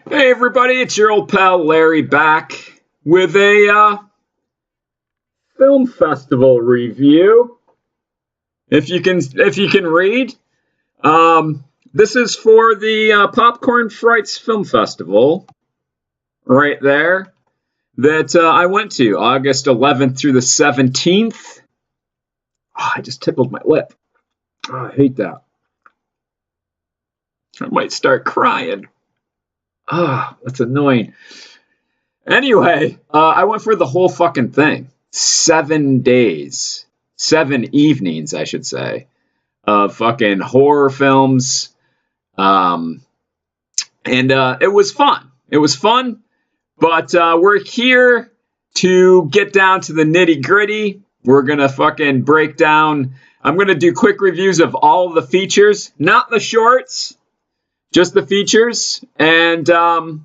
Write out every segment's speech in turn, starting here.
Hey everybody, it's your old pal Larry back with a film festival review. If you can read, this is for the Popcorn Frights Film Festival, right there, that I went to August 11th through the 17th. Oh, I just tickled my lip. Oh, I hate that. I might start crying. Ah, that's annoying. Anyway, I went for the whole fucking thing. 7 days. 7 evenings, I should say, of fucking horror films. And it was fun. It was fun, but we're here to get down to the nitty gritty. We're going to fucking break down. I'm going to do quick reviews of all the features, not the shorts. Just the features, and then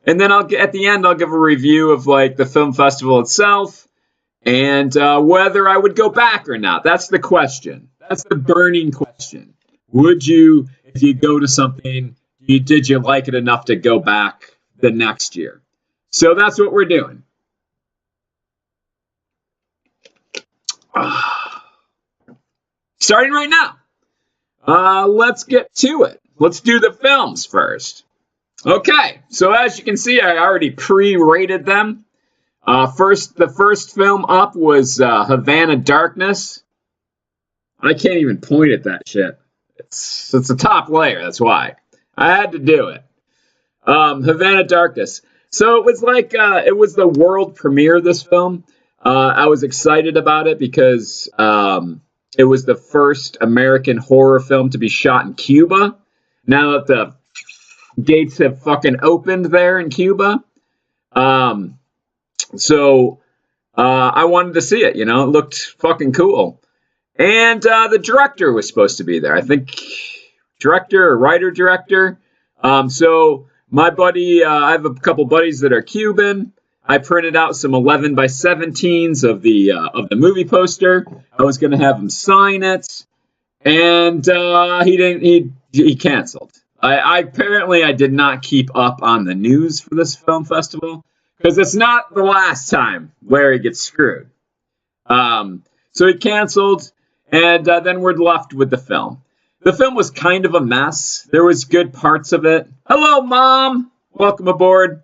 at the end I'll give a review of like the film festival itself, and whether I would go back or not. That's the question. That's the burning question. Would you, if you go to something, did you like it enough to go back the next year? So that's what we're doing. Starting right now. Let's get to it. Let's do the films first. Okay, so as you can see, I already pre-rated them. The first film up was Havana Darkness. I can't even point at that shit. It's a top layer, that's why. I had to do it. Havana Darkness. So it was like, it was the world premiere of this film. I was excited about it because it was the first American horror film to be shot in Cuba. Now that the gates have fucking opened there in Cuba. So I wanted to see it, you know, it looked fucking cool. And the director was supposed to be there. I think director or writer-director. So my buddy, I have a couple buddies that are Cuban. I printed out some 11 by 17s of the movie poster. I was going to have him sign it. And he canceled. I did not keep up on the news for this film festival because it's not the last time Larry gets screwed. So he canceled, and then we're left with the film. The film was kind of a mess. There was good parts of it. Hello, Mom. Welcome aboard.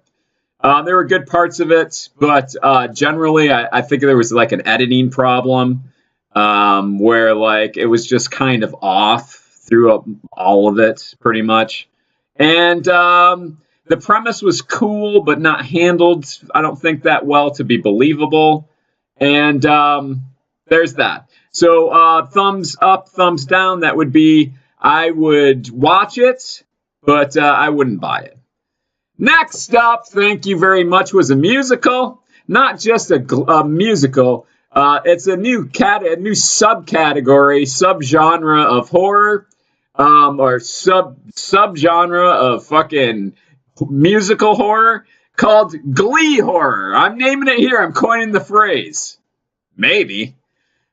There were good parts of it, but generally, I think there was like an editing problem. Where like it was just kind of off through all of it, pretty much. And the premise was cool, but not handled, I don't think, that well to be believable. And there's that. So thumbs up, thumbs down, that would be I would watch it, but I wouldn't buy it. Next up, thank you very much, was a musical. Not just a musical. It's a new subcategory, subgenre of horror, or subgenre of fucking musical horror called Glee horror. I'm naming it here. I'm coining the phrase. Maybe.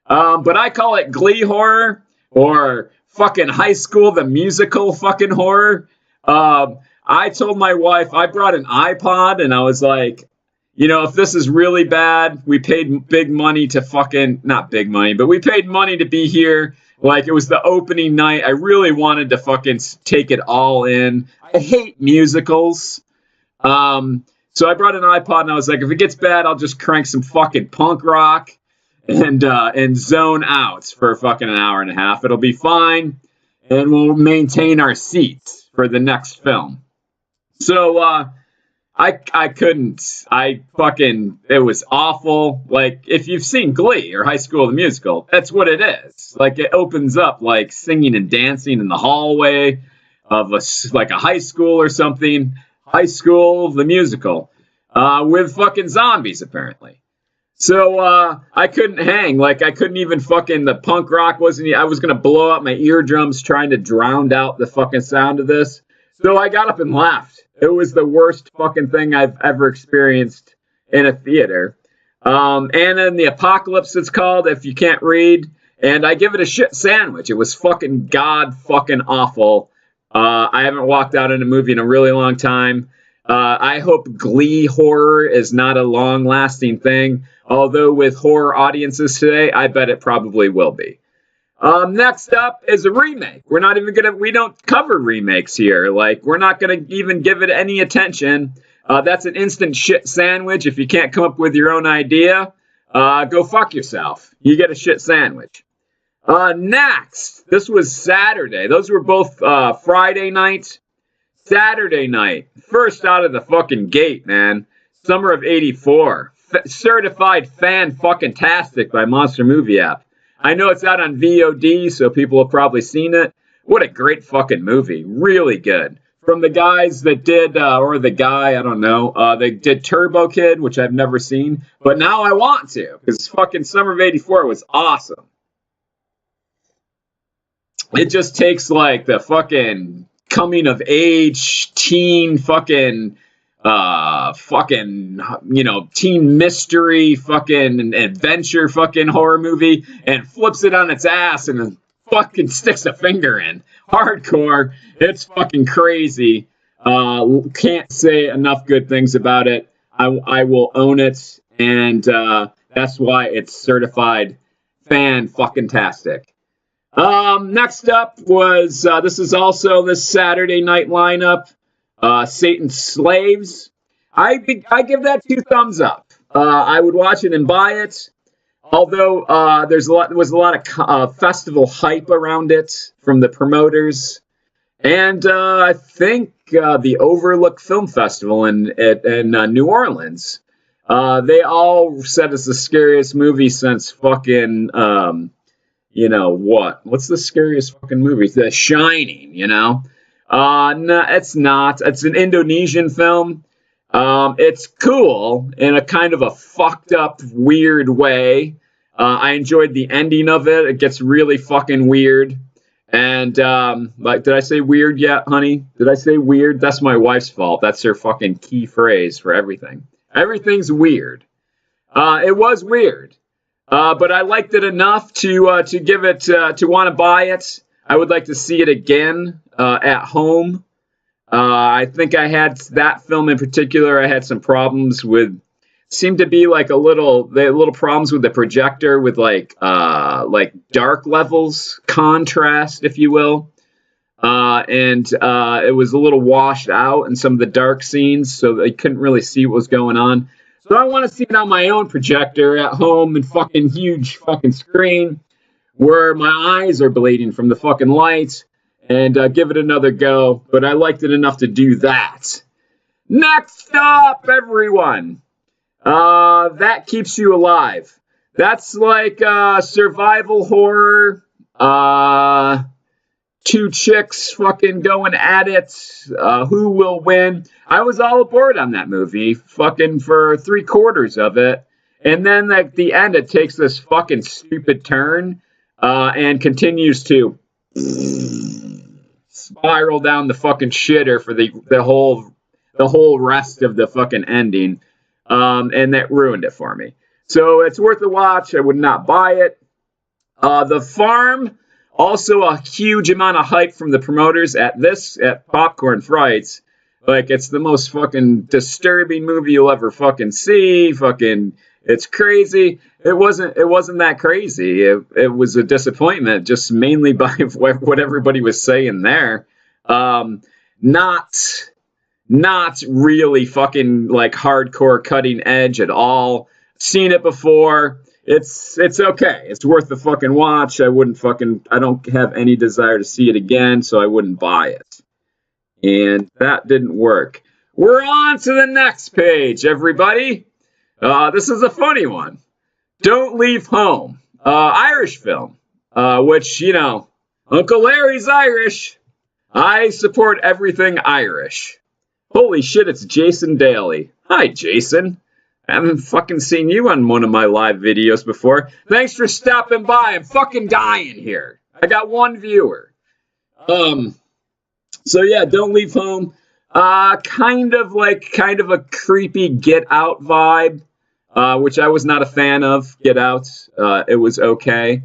But I call it Glee horror or fucking High School the Musical fucking horror. I told my wife, I brought an iPod and I was like, you know, if this is really bad, we paid big money to fucking, not big money, but we paid money to be here. Like, it was the opening night. I really wanted to fucking take it all in. I hate musicals. So I brought an iPod and I was like, if it gets bad, I'll just crank some fucking punk rock and zone out for fucking an hour and a half. It'll be fine. And we'll maintain our seats for the next film. So, I couldn't. It was awful. Like, if you've seen Glee or High School the Musical, that's what it is. Like, it opens up like singing and dancing in the hallway of a high school or something. High School the Musical, with fucking zombies apparently. So I couldn't hang. Like, I couldn't even fucking, the punk rock wasn't. I was gonna blow out my eardrums trying to drown out the fucking sound of this. So I got up and left. It was the worst fucking thing I've ever experienced in a theater. And then the Apocalypse, it's called, if you can't read. And I give it a shit sandwich. It was fucking god fucking awful. I haven't walked out in a movie in a really long time. I hope Glee horror is not a long-lasting thing. Although with horror audiences today, I bet it probably will be. Next up is a remake. We don't cover remakes here. Like, we're not gonna even give it any attention. That's an instant shit sandwich. If you can't come up with your own idea, go fuck yourself. You get a shit sandwich. Next, this was Saturday. Those were both Friday night. Saturday night, first out of the fucking gate, man. Summer of '84. Certified fan-fucking-tastic by Monster Movie App. I know it's out on VOD, so people have probably seen it. What a great fucking movie. Really good. From the guys that did, or the guy, I don't know, they did Turbo Kid, which I've never seen, but now I want to, because fucking Summer of '84 was awesome. It just takes, like, the fucking coming of age teen fucking teen mystery fucking adventure fucking horror movie and flips it on its ass and fucking sticks a finger in. Hardcore. It's fucking crazy. Can't say enough good things about it. I will own it, and that's why it's certified fan fucking tastic. Next up was, this is also this Saturday night lineup, Satan's Slaves. I give that 2 thumbs up. I would watch it and buy it, although there was a lot of festival hype around it from the promoters, and I think the Overlook Film Festival in New Orleans, they all said it's the scariest movie since fucking what's the scariest fucking movie? The Shining, no, it's not. It's an Indonesian film. It's cool in a kind of a fucked up, weird way. I enjoyed the ending of it. It gets really fucking weird. And, did I say weird yet, honey? Did I say weird? That's my wife's fault. That's her fucking key phrase for everything. Everything's weird. It was weird. But I liked it enough to give it, to want to buy it. I would like to see it again at home. I think I had that film in particular. I had some problems with, seemed to be like they had little problems with the projector with like dark levels, contrast, if you will. And it was a little washed out in some of the dark scenes, so they couldn't really see what was going on. So I want to see it on my own projector at home and fucking huge fucking screen where my eyes are bleeding from the fucking lights and give it another go. But I liked it enough to do that. Next up, everyone. That Keeps You Alive. That's like survival horror. 2 chicks fucking going at it. Who will win? I was all aboard on that movie, fucking for 3/4 of it. And then at the end, it takes this fucking stupid turn and continues to spiral down the fucking shitter for the whole rest of the fucking ending. And that ruined it for me. So it's worth a watch. I would not buy it. The Farm. Also a huge amount of hype from the promoters at Popcorn Frights. Like, it's the most fucking disturbing movie you'll ever fucking see. Fucking, it's crazy. It wasn't that crazy. It was a disappointment, just mainly by what everybody was saying there. Not really fucking like hardcore cutting edge at all. Seen it before. It's okay. It's worth the fucking watch. I don't have any desire to see it again, so I wouldn't buy it. And that didn't work. We're on to the next page, everybody. This is a funny one. Don't Leave Home. Irish film. Which, Uncle Larry's Irish. I support everything Irish. Holy shit, it's Jason Daly. Hi, Jason. I haven't fucking seen you on one of my live videos before. Thanks for stopping by. I'm fucking dying here. I got 1 viewer. So yeah, Don't Leave Home. Kind of a creepy Get Out vibe, which I was not a fan of. Get Out. It was okay,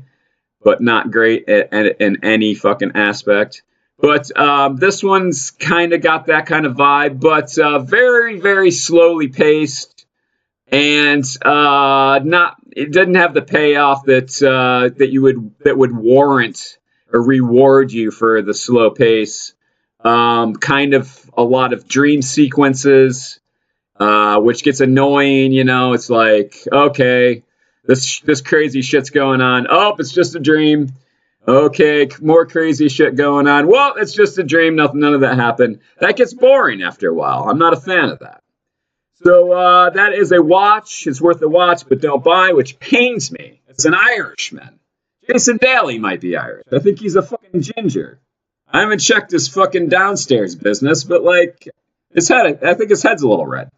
but not great in any fucking aspect. But this one's kind of got that kind of vibe, but very, very slowly paced, and it didn't have the payoff that would warrant or reward you for the slow pace. Kind of a lot of dream sequences, which gets annoying. It's like, okay, this crazy shit's going on. Oh, it's just a dream. Okay, more crazy shit going on. Well, it's just a dream. None of that happened. That gets boring after a while. I'm not a fan of that. So that is a watch. It's worth a watch, but don't buy, which pains me. It's an Irishman. Jason Daly might be Irish. I think he's a fucking ginger. I haven't checked his fucking downstairs business, but like I think his head's a little red.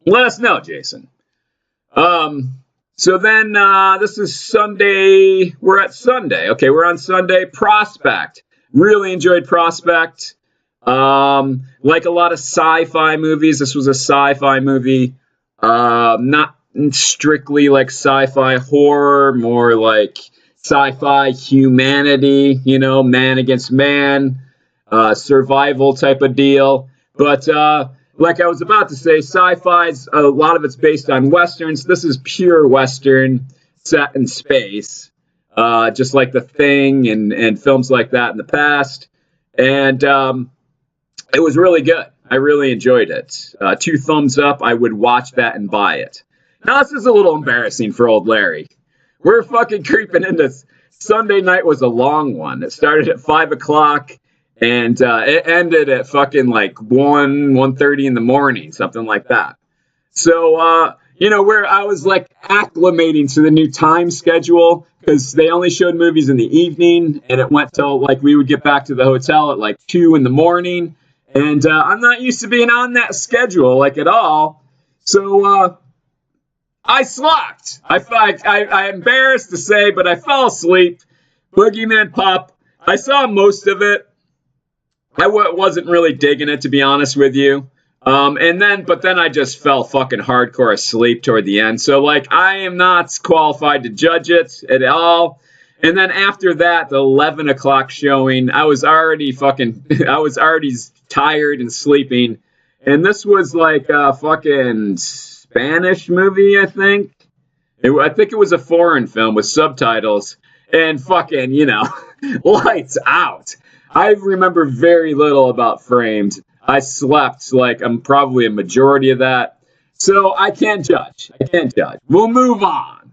Let us know, Jason. So then this is Sunday. We're at Sunday. Okay, we're on Sunday. Prospect. Really enjoyed Prospect. Like a lot of sci-fi movies, this was a sci-fi movie. Not strictly like sci-fi horror, more like sci-fi humanity, man against man, survival type of deal. But like I was about to say, sci-fi's a lot of it's based on westerns. This is pure western set in space, just like The Thing and films like that in the past. And it was really good. I really enjoyed it. 2 thumbs up. I would watch that and buy it. Now, this is a little embarrassing for old Larry. We're fucking creeping into Sunday night was a long one. It started at 5 o'clock and it ended at fucking like 1:30 in the morning, something like that. So, where I was like acclimating to the new time schedule because they only showed movies in the evening and it went till like we would get back to the hotel at like 2 in the morning. And I'm not used to being on that schedule like at all. So I slept. I'm embarrassed to say, but I fell asleep. Boogeyman Pup. I saw most of it. I wasn't really digging it, to be honest with you. But then I just fell fucking hardcore asleep toward the end. So like I am not qualified to judge it at all. And then after that, the 11 o'clock showing, I was already tired and sleeping. And this was like a fucking Spanish movie, I think. I think it was a foreign film with subtitles. And fucking, lights out. I remember very little about Framed. I slept like I'm probably a majority of that. So I can't judge. We'll move on.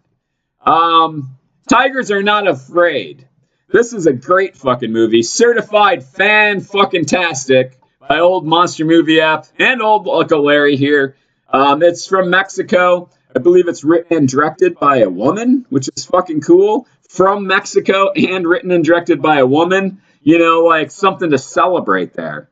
Tigers Are Not Afraid. This is a great fucking movie. Certified fan-fucking-tastic by old Monster Movie App and old Uncle Larry here. It's from Mexico. I believe it's written and directed by a woman, which is fucking cool. From Mexico and written and directed by a woman. Like something to celebrate there.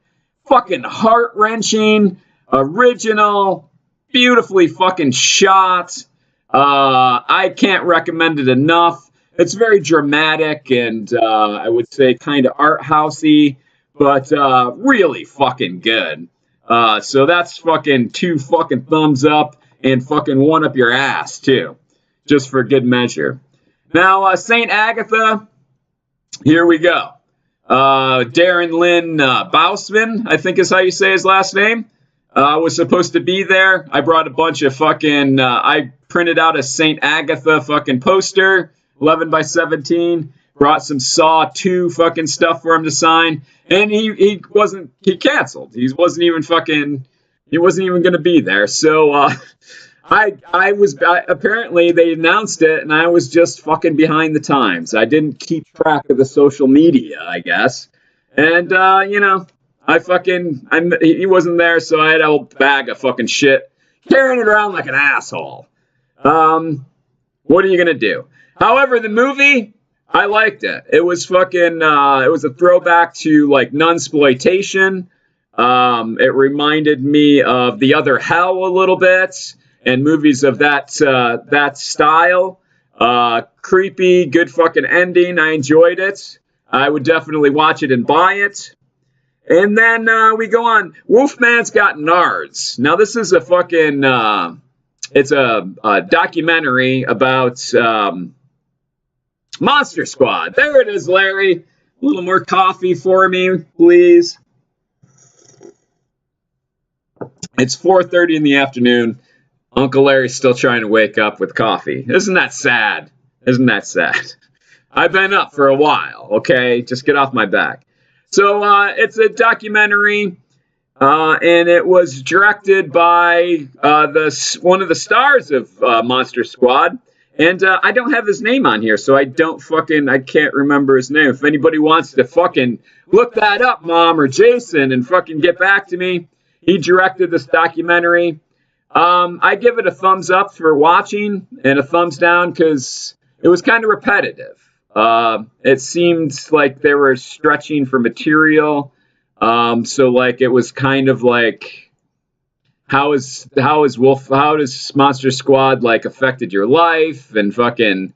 Fucking heart-wrenching, original, beautifully fucking shot. I can't recommend it enough. It's very dramatic and I would say kind of art housey, but really fucking good. So that's fucking 2 fucking thumbs up and fucking 1 up your ass too, just for good measure. Now Saint Agatha, here we go. Darren Lynn Bousman, I think is how you say his last name. Was supposed to be there. I brought a bunch of fucking, I printed out a St. Agatha fucking poster, 11 by 17, brought some Saw 2 fucking stuff for him to sign, and he canceled. He wasn't even going to be there. So, apparently they announced it, and I was just fucking behind the times. I didn't keep track of the social media, I guess. And, he wasn't there, so I had a whole bag of fucking shit, carrying it around like an asshole. What are you gonna do? However, the movie, I liked it. It was fucking, it was a throwback to, like, nunsploitation. It reminded me of The Other Hell a little bit, and movies of that style. Creepy, good fucking ending. I enjoyed it. I would definitely watch it and buy it. And then we go on. Wolfman's Got Nards. Now, this is a fucking, it's a documentary about Monster Squad. There it is, Larry. A little more coffee for me, please. It's 4:30 in the afternoon. Uncle Larry's still trying to wake up with coffee. Isn't that sad? Isn't that sad? I've been up for a while, okay? Just get off my back. So it's a documentary, and it was directed by one of the stars of Monster Squad. And I don't have his name on here, so I can't remember his name. If anybody wants to fucking look that up, Mom or Jason, and fucking get back to me, he directed this documentary. I give it a thumbs up for watching and a thumbs down because it was kind of repetitive. It seemed like they were stretching for material. So like it was kind of like, how does Monster Squad like affected your life and fucking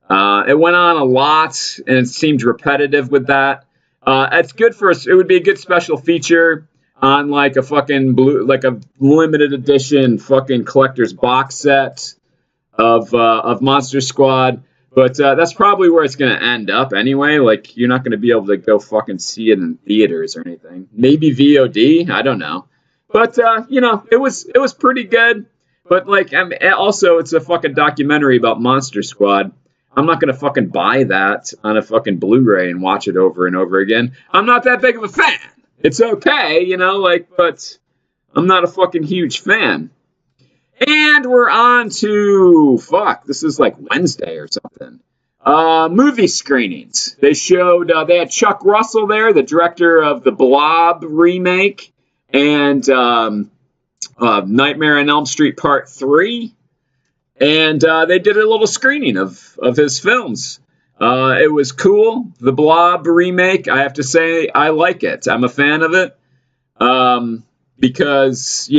it went on a lot and it seemed repetitive with that. It's good for us. It would be a good special feature on like a fucking like a limited edition fucking collector's box set of Monster Squad. But that's probably where it's going to end up anyway. Like, you're not going to be able to go fucking see it in theaters or anything. Maybe VOD? I don't know. But, it was pretty good. But, like, also, it's a fucking documentary about Monster Squad. I'm not going to fucking buy that on a fucking Blu-ray and watch it over and over again. I'm not that big of a fan. It's okay, but I'm not a fucking huge fan. And we're on to, this is like Wednesday or something. Movie screenings. They had Chuck Russell there, the director of the Blob remake, and Nightmare on Elm Street Part 3. And they did a little screening of his films. It was cool. The Blob remake, I have to say, I like it. I'm a fan of it. Because,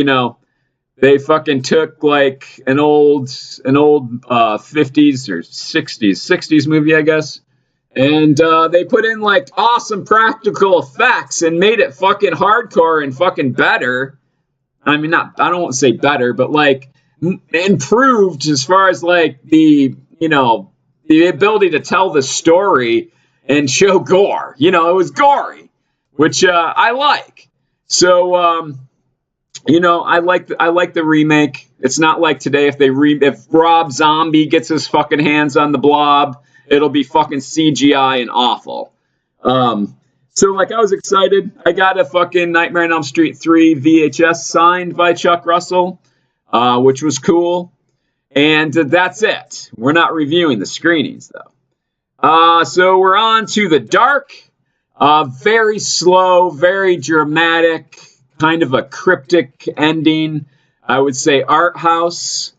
they fucking took like an old 50s or 60s movie, I guess. And they put in like awesome practical effects and made it fucking hardcore and fucking better. I mean, I don't want to say better, but like improved as far as like the ability to tell the story and show gore. It was gory, which I like. So, I like the remake. It's not like today if Rob Zombie gets his fucking hands on the Blob, it'll be fucking CGI and awful. So like I was excited. I got a fucking Nightmare on Elm Street 3 VHS signed by Chuck Russell, which was cool. And that's it. We're not reviewing the screenings though. So we're on to The Dark. Very slow, very dramatic. Kind of a cryptic ending. I would say art house.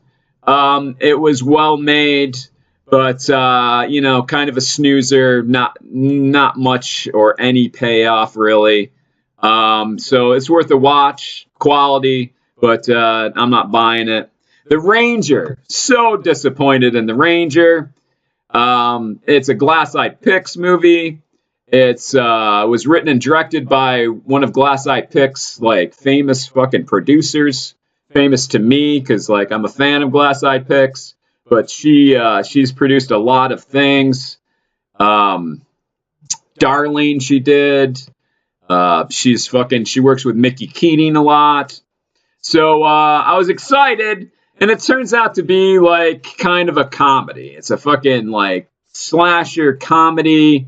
It was well made, but kind of a snoozer. Not much or any payoff really. So it's worth a watch. Quality, but I'm not buying it. The Ranger. So disappointed in The Ranger. It's a Glass Eye Pix movie. It was written and directed by one of Glass Eye Pix, like, famous fucking producers. Famous to me, because, like, I'm a fan of Glass Eye Pix. But she's produced a lot of things. Darling, she did. She works with Mickey Keating a lot. So I was excited, and it turns out to be, like, kind of a comedy. It's a fucking, like, slasher comedy.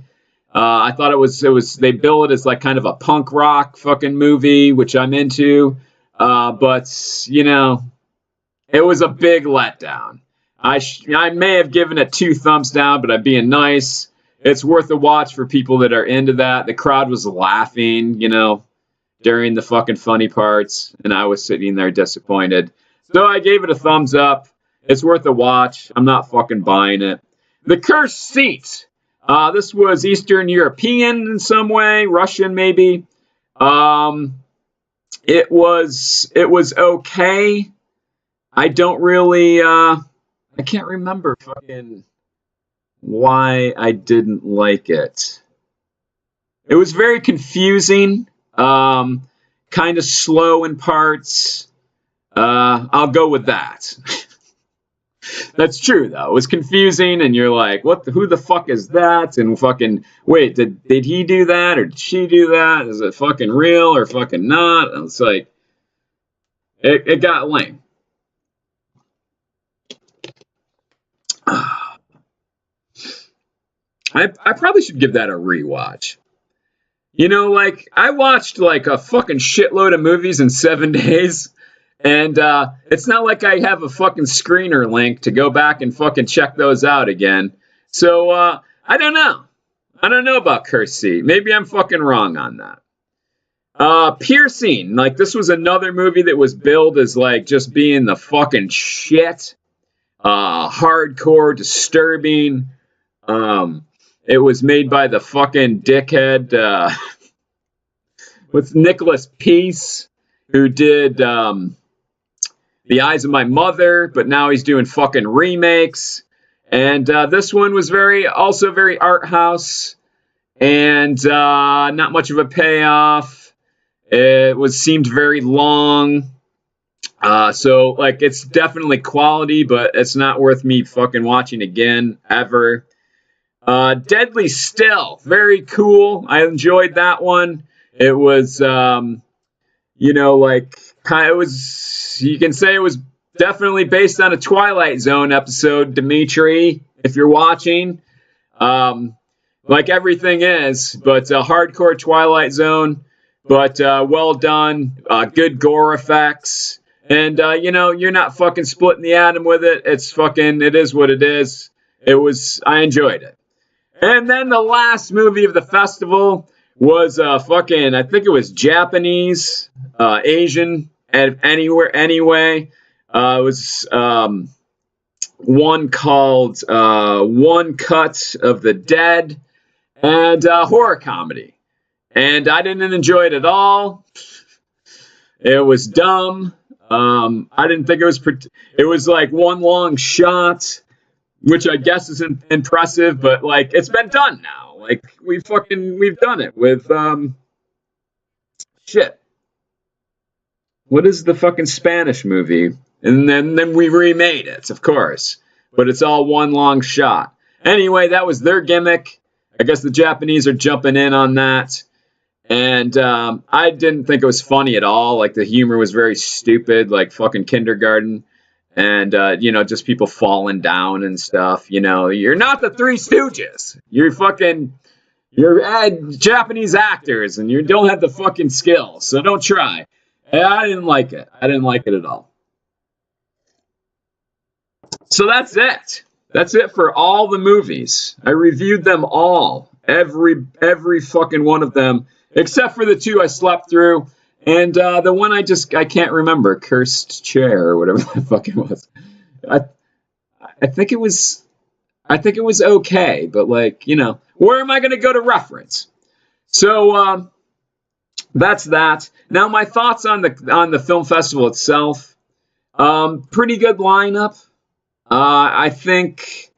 I thought it was they bill it as like kind of a punk rock fucking movie, which I'm into. But it was a big letdown. I may have given it 2 thumbs down, but I'm being nice. It's worth a watch for people that are into that. The crowd was laughing, during the fucking funny parts, and I was sitting there disappointed. So I gave it a thumbs up. It's worth a watch. I'm not fucking buying it. The Cursed Seat. This was Eastern European in some way, Russian maybe. It was okay. I don't really, I can't remember fucking why I didn't like it. It was very confusing, kind of slow in parts. I'll go with that. That's true though. It was confusing, and you're like, "What? Who the fuck is that?" And fucking wait, did he do that or did she do that? Is it fucking real or fucking not? And it's like it got lame. I probably should give that a rewatch. You know, like I watched like a fucking shitload of movies in 7 days. And it's not like I have a fucking screener link to go back and fucking check those out again. So I don't know. I don't know about Cursed Sea. Maybe I'm fucking wrong on that. Piercing. Like this was another movie that was billed as like just being the fucking shit. Hardcore, disturbing. It was made by the fucking dickhead with Nicholas Peace, who did The Eyes of My Mother, but now he's doing fucking remakes. And this one was also very art house, and not much of a payoff. It seemed very long. So like it's definitely quality, but it's not worth me fucking watching again ever. Deadly Still, very cool. I enjoyed that one. It was you can say it was definitely based on a Twilight Zone episode, Dimitri, if you're watching. Like everything is, but hardcore Twilight Zone, but well done, good gore effects. And, you're not fucking splitting the atom with it. It is what it is. I enjoyed it. And then the last movie of the festival was I think it was Japanese, Asian, anyway. It was one called One Cut of the Dead, and horror comedy. And I didn't enjoy it at all. It was dumb. I didn't think it was like one long shot, which I guess is impressive, but like it's been done now. Like we've done it with shit. What is the fucking Spanish movie? And then we remade it, of course. But it's all one long shot. Anyway, that was their gimmick. I guess the Japanese are jumping in on that. And I didn't think it was funny at all. Like the humor was very stupid, like fucking kindergarten. And, just people falling down and stuff. You're not the Three Stooges. You're Japanese actors and you don't have the fucking skills. So don't try. I didn't like it. I didn't like it at all. So that's it. That's it for all the movies. I reviewed them all. Every fucking one of them. Except for the two I slept through. And the one I can't remember. Cursed Chair or whatever the fuck it was. I think it was okay. But where am I going to go to reference? So that's that. Now my thoughts on the film festival itself. Pretty good lineup. I think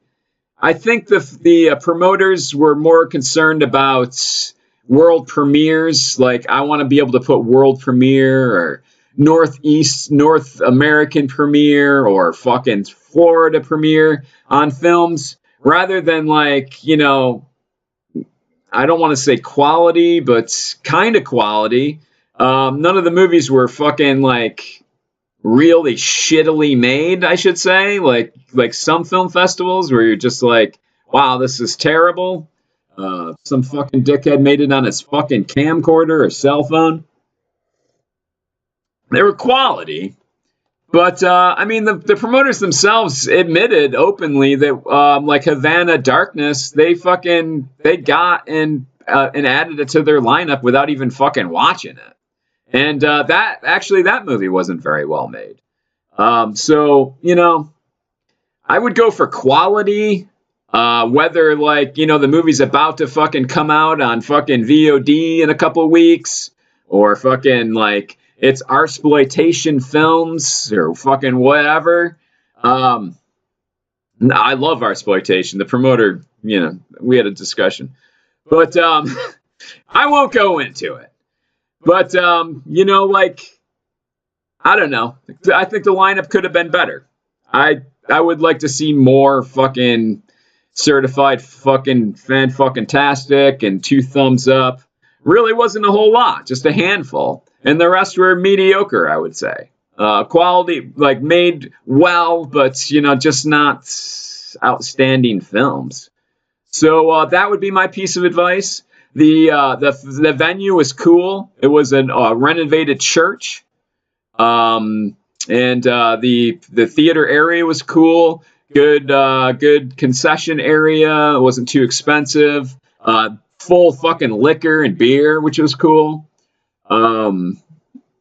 the promoters were more concerned about world premieres. Like I want to be able to put world premiere or North American premiere or fucking Florida premiere on films rather than I don't want to say quality, but kind of quality. None of the movies were fucking really shittily made, I should say. Like some film festivals where you're just like, wow, this is terrible. Some fucking dickhead made it on his fucking camcorder or cell phone. They were quality. But, the promoters themselves admitted openly that, Havana Darkness, they got and added it to their lineup without even fucking watching it. And, that movie wasn't very well made. So, I would go for quality, whether the movie's about to fucking come out on fucking VOD in a couple of weeks or fucking it's Arsploitation Films or fucking whatever. I love Arsploitation. The promoter, we had a discussion. But I won't go into it. But, I don't know. I think the lineup could have been better. I would like to see more fucking certified fucking fan fucking tastic and 2 thumbs up. Really wasn't a whole lot, just a handful, and the rest were mediocre, I would say. Quality, like made well, but you know, just not outstanding films. So that would be my piece of advice. The venue was cool. It was a renovated church, and the theater area was cool. Good concession area. It wasn't too expensive. Full fucking liquor and beer, which was cool. I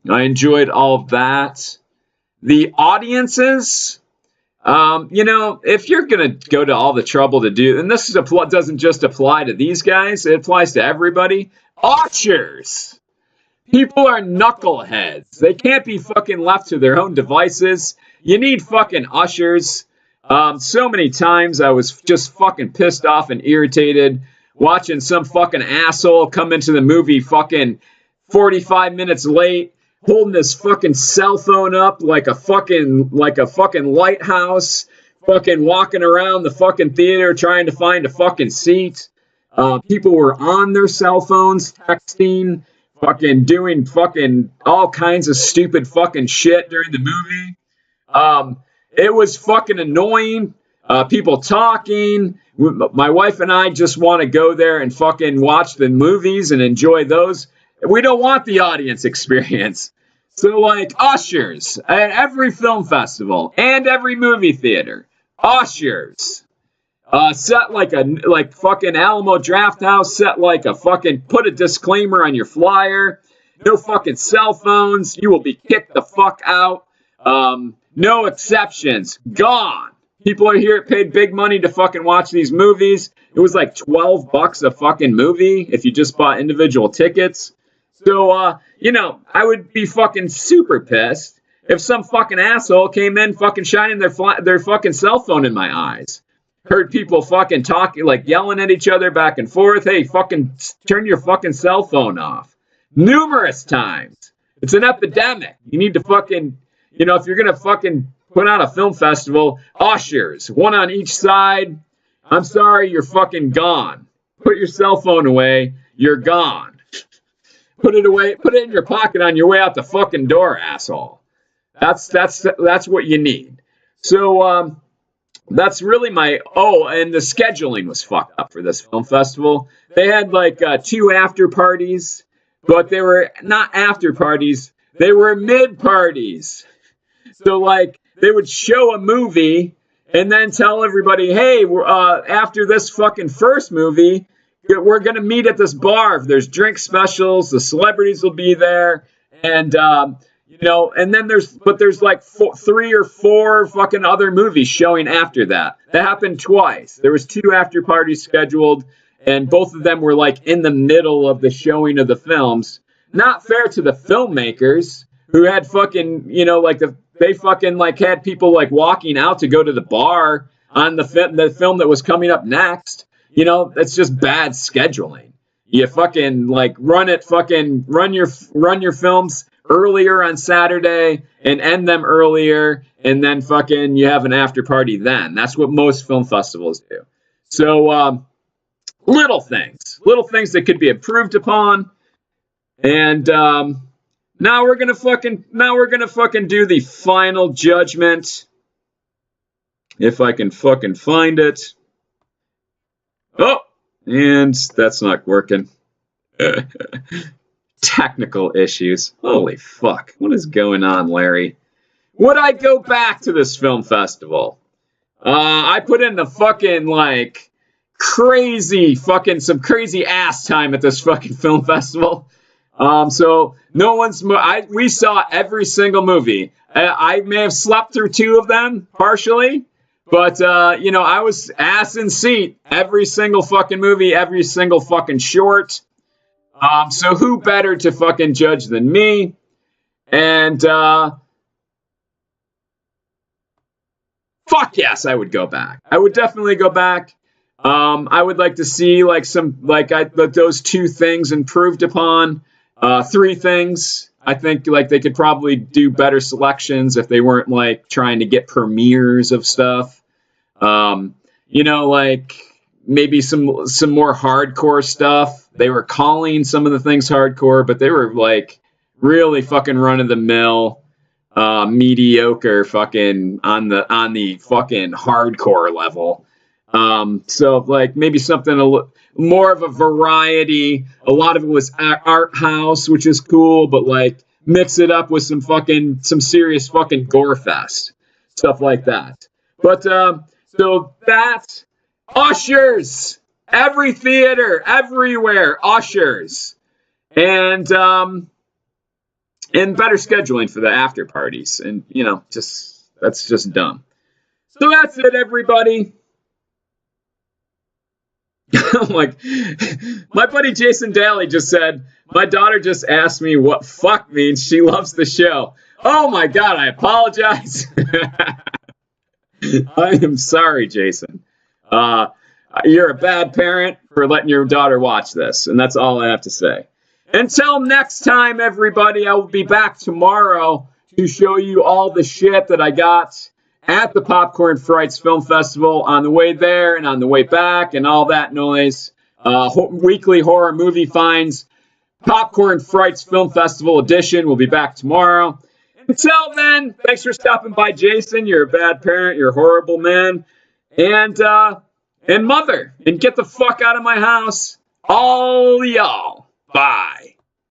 enjoyed all of that. The audiences, you know, if you're going to go to all the trouble to do, and this doesn't just apply to these guys, it applies to everybody. Ushers. People are knuckleheads. They can't be fucking left to their own devices. You need fucking ushers. So many times I was just fucking pissed off and irritated watching some fucking asshole come into the movie fucking 45 minutes late, holding his fucking cell phone up like a fucking lighthouse, fucking walking around the fucking theater trying to find a fucking seat. People were on their cell phones, texting, fucking doing fucking all kinds of stupid fucking shit during the movie. It was fucking annoying. People talking. My wife and I just want to go there and fucking watch the movies and enjoy those. We don't want the audience experience. So, like, ushers at every film festival and every movie theater. Ushers. Set like fucking Alamo Drafthouse. Set like a fucking, put a disclaimer on your flyer. No fucking cell phones. You will be kicked the fuck out. No exceptions. Gone. People are here, paid big money to fucking watch these movies. It was like $12 a fucking movie if you just bought individual tickets. So, you know, I would be fucking super pissed if some fucking asshole came in fucking shining their fucking cell phone in my eyes. Heard people fucking talking, like yelling at each other back and forth. Hey, fucking turn your fucking cell phone off. Numerous times. It's an epidemic. You need to fucking, you know, if you're going to fucking put on a film festival, ushers, one on each side. I'm sorry, you're fucking gone. Put your cell phone away. You're gone. Put it away. Put it in your pocket on your way out the fucking door, asshole. That's what you need. So that's really my. Oh, and the scheduling was fucked up for this film festival. They had like 2 after parties, but they were not after parties. They were mid parties. So like, they would show a movie and then tell everybody, hey, after this fucking first movie, we're going to meet at this bar. There's drink specials. The celebrities will be there. And, you know, and then there's like 3 or 4 fucking other movies showing after that. That happened twice. There was 2 after parties scheduled, and both of them were like in the middle of the showing of the films. Not fair to the filmmakers who had fucking, you know, like they fucking like had people like walking out to go to the bar on the film that was coming up next. You know, that's just bad scheduling. You fucking like run your films earlier on Saturday and end them earlier, and then fucking you have an after party then. That's what most film festivals do. So little things that could be improved upon. And now we're gonna fucking do the final judgment. If I can fucking find it. Oh, and that's not working. Technical issues. Holy fuck. What is going on, Larry? Would I go back to this film festival? I put in the fucking like some crazy ass time at this fucking film festival. So no one's. We saw every single movie. I may have slept through 2 of them partially, but you know, I was ass in seat every single fucking movie, every single fucking short. So who better to fucking judge than me? And fuck yes, I would go back. I would definitely go back. I would like to see like those 2 things improved upon. 3 things I think like they could probably do better selections if they weren't like trying to get premieres of stuff. Like maybe some more hardcore stuff. They were calling some of the things hardcore, but they were like really fucking run of the mill, mediocre fucking on the fucking hardcore level. So like maybe something more of a variety. A lot of it was art house, which is cool, but like mix it up with some serious fucking gore fest stuff like that. But so that's ushers, every theater, everywhere, ushers, and better scheduling for the after parties, and that's just dumb. So that's it, everybody. Like, my buddy Jason Daly just said, my daughter just asked me what fuck means. She loves the show. Oh my God, I apologize. I am sorry, Jason. You're a bad parent for letting your daughter watch this, and that's all I have to say. Until next time, everybody, I will be back tomorrow to show you all the shit that I got at the Popcorn Frights Film Festival on the way there and on the way back and all that noise. Weekly horror movie finds, Popcorn Frights Film Festival edition. We'll be back tomorrow. Until then, thanks for stopping by, Jason. You're a bad parent. You're a horrible man. And mother. And get the fuck out of my house. All y'all. Bye.